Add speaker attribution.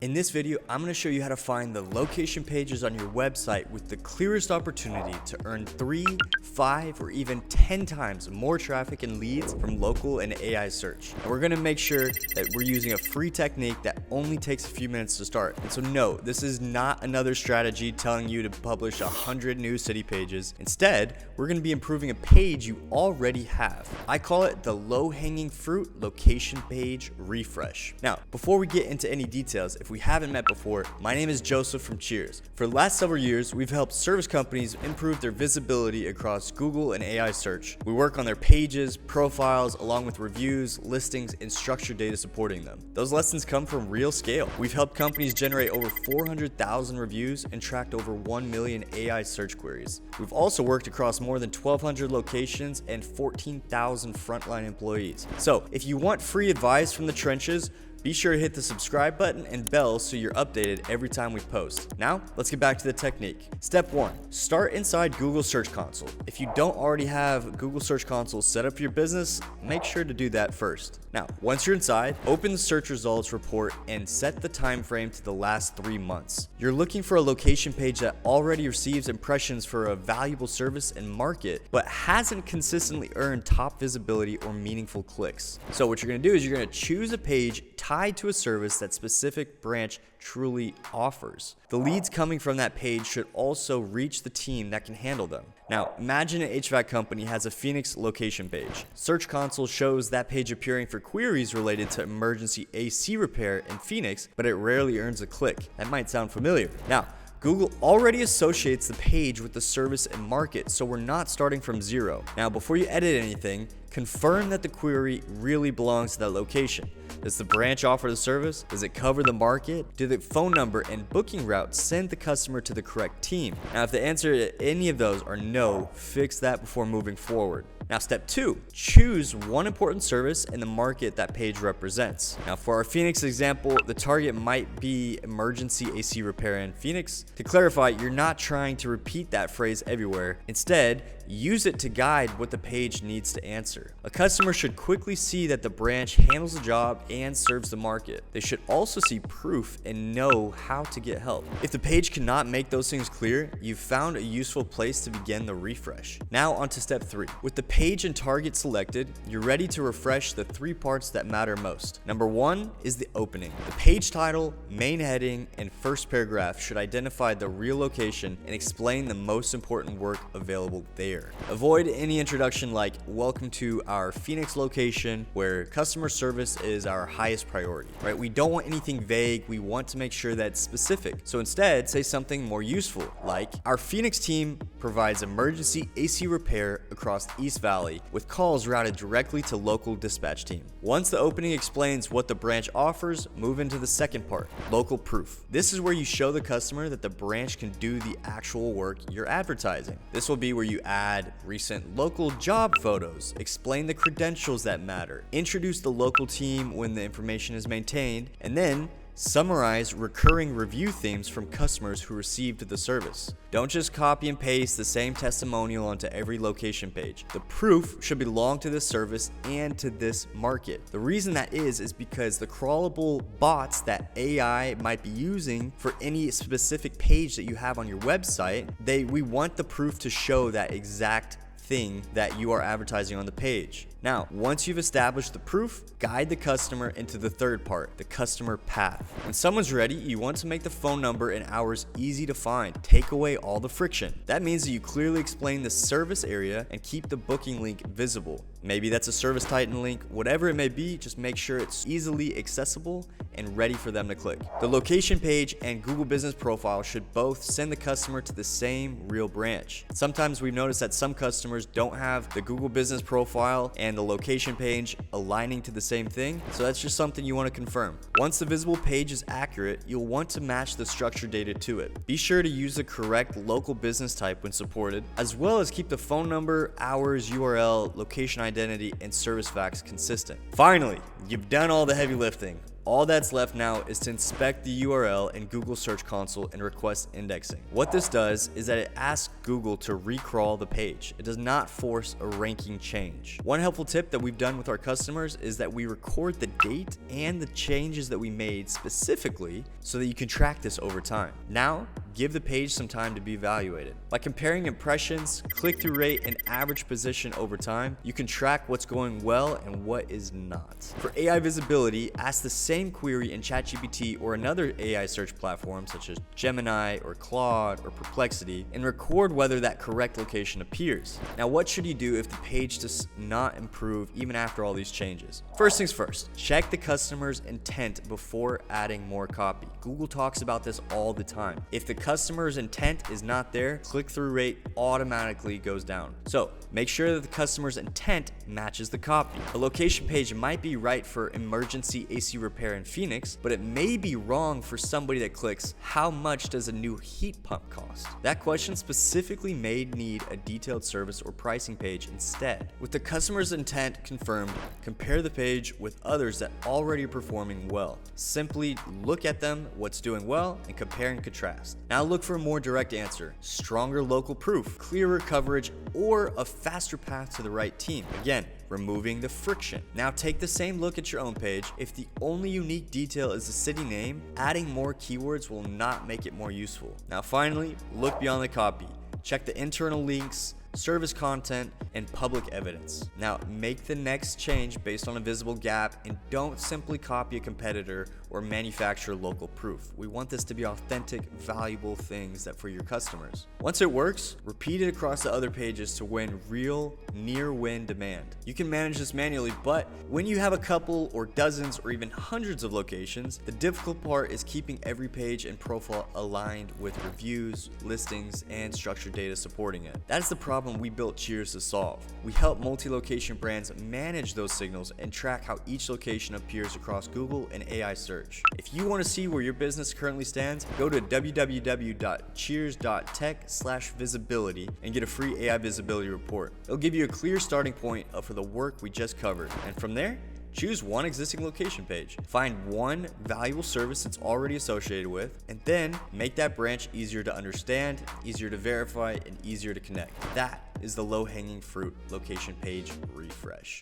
Speaker 1: In this video, I'm going to show you how to find the location pages on your website with the clearest opportunity to earn 3, 5, or even 10 times more traffic and leads from local and AI search. And we're going to make sure that we're using a free technique that only takes a few minutes to start. And so no, this is not another strategy telling you to publish 100 new city pages. Instead, we're going to be improving a page you already have. I call it the low-hanging fruit location page refresh. Now, before we get into any details, if we haven't met before, my name is Joseph from Cheers. For the last several years, we've helped service companies improve their visibility across Google and AI search. We work on their pages, profiles, along with reviews, listings, and structured data supporting them. Those lessons come from real scale. We've helped companies generate over 400,000 reviews and tracked over 1 million AI search queries. We've also worked across more than 1,200 locations and 14,000 frontline employees. So if you want free advice from the trenches, be sure to hit the subscribe button and bell so you're updated every time we post. Now, let's get back to the technique. Step 1, start inside Google Search Console. If you don't already have Google Search Console set up for your business, make sure to do that first. Now, once you're inside, open the search results report and set the time frame to the last 3 months. You're looking for a location page that already receives impressions for a valuable service and market, but hasn't consistently earned top visibility or meaningful clicks. So what you're gonna do is you're gonna choose a page tied to a service that specific branch truly offers. The leads coming from that page should also reach the team that can handle them. Now, imagine an HVAC company has a Phoenix location page. Search Console shows that page appearing for queries related to emergency AC repair in Phoenix, but it rarely earns a click. That might sound familiar. Now, Google already associates the page with the service and market, so we're not starting from zero. Now, before you edit anything, confirm that the query really belongs to that location. Does the branch offer the service? Does it cover the market? Do the phone number and booking route send the customer to the correct team? Now, if the answer to any of those are no, fix that before moving forward. Now, step 2, choose one important service in the market that page represents. Now, for our Phoenix example, the target might be emergency AC repair in Phoenix. To clarify, you're not trying to repeat that phrase everywhere. Instead, use it to guide what the page needs to answer. A customer should quickly see that the branch handles the job and serves the market. They should also see proof and know how to get help. If the page cannot make those things clear, you've found a useful place to begin the refresh. Now on to step 3. With the page and target selected, you're ready to refresh the 3 parts that matter most. Number 1 is the opening. The page title, main heading, and first paragraph should identify the real location and explain the most important work available there. Avoid any introduction like "Welcome to our Phoenix location," where customer service is our highest priority, right? We don't want anything vague. We want to make sure that it's specific. So instead, say something more useful like, "Our Phoenix team provides emergency AC repair across the East Valley with calls routed directly to local dispatch team." Once the opening explains what the branch offers, move into the second part, local proof. This is where you show the customer that the branch can do the actual work you're advertising. This will be where you add recent local job photos, explain the credentials that matter, introduce the local team when the information is maintained, and then summarize recurring review themes from customers who received the service. Don't just copy and paste the same testimonial onto every location page. The proof should belong to this service and to this market. The reason that is because the crawlable bots that AI might be using for any specific page that you have on your website, we want the proof to show that exact thing that you are advertising on the page. Now, once you've established the proof, guide the customer into the third part, the customer path. When someone's ready, you want to make the phone number and hours easy to find. Take away all the friction. That means that you clearly explain the service area and keep the booking link visible. Maybe that's a Service Titan link. Whatever it may be, just make sure it's easily accessible and ready for them to click. The location page and Google Business Profile should both send the customer to the same real branch. Sometimes we've noticed that some customers don't have the Google Business Profile and the location page aligning to the same thing, so that's just something you want to confirm. Once the visible page is accurate, you'll want to match the structured data to it. Be sure to use the correct local business type when supported, as well as keep the phone number, hours, URL, location identity, and service facts consistent. Finally, you've done all the heavy lifting. All that's left now is to inspect the URL in Google Search Console and request indexing. What this does is that it asks Google to recrawl the page. It does not force a ranking change. One helpful tip that we've done with our customers is that we record the date and the changes that we made specifically so that you can track this over time. Now, give the page some time to be evaluated. By comparing impressions, click-through rate, and average position over time, you can track what's going well and what is not. For AI visibility, ask the same query in ChatGPT or another AI search platform such as Gemini or Claude or Perplexity and record whether that correct location appears. Now, what should you do if the page does not improve even after all these changes? First things first, check the customer's intent before adding more copy. Google talks about this all the time. If the customer's intent is not there, click-through rate automatically goes down. So make sure that the customer's intent matches the copy. A location page might be right for emergency AC repair in Phoenix, but it may be wrong for somebody that clicks, how much does a new heat pump cost? That question specifically may need a detailed service or pricing page instead. With the customer's intent confirmed, compare the page with others that already are performing well. Simply look at them, what's doing well, and compare and contrast. Now look for a more direct answer, stronger local proof, clearer coverage, or a faster path to the right team. Again, removing the friction. Now take the same look at your own page. If the only unique detail is the city name, adding more keywords will not make it more useful. Now finally, look beyond the copy. Check the internal links, service content, and public evidence. Now make the next change based on a visible gap and don't simply copy a competitor or manufacture local proof. We want this to be authentic, valuable things that for your customers. Once it works, repeat it across the other pages to win real near-win demand. You can manage this manually, but when you have a couple or dozens or even hundreds of locations, the difficult part is keeping every page and profile aligned with reviews, listings, and structured data supporting it. That's the problem we built Cheers to solve. We help multi-location brands manage those signals and track how each location appears across Google and AI search. If you want to see where your business currently stands, go to www.cheers.tech/visibility and get a free AI visibility report. It'll give you a clear starting point for the work we just covered. And from there, choose one existing location page, find one valuable service it's already associated with, and then make that branch easier to understand, easier to verify, and easier to connect. That is the low-hanging fruit location page refresh.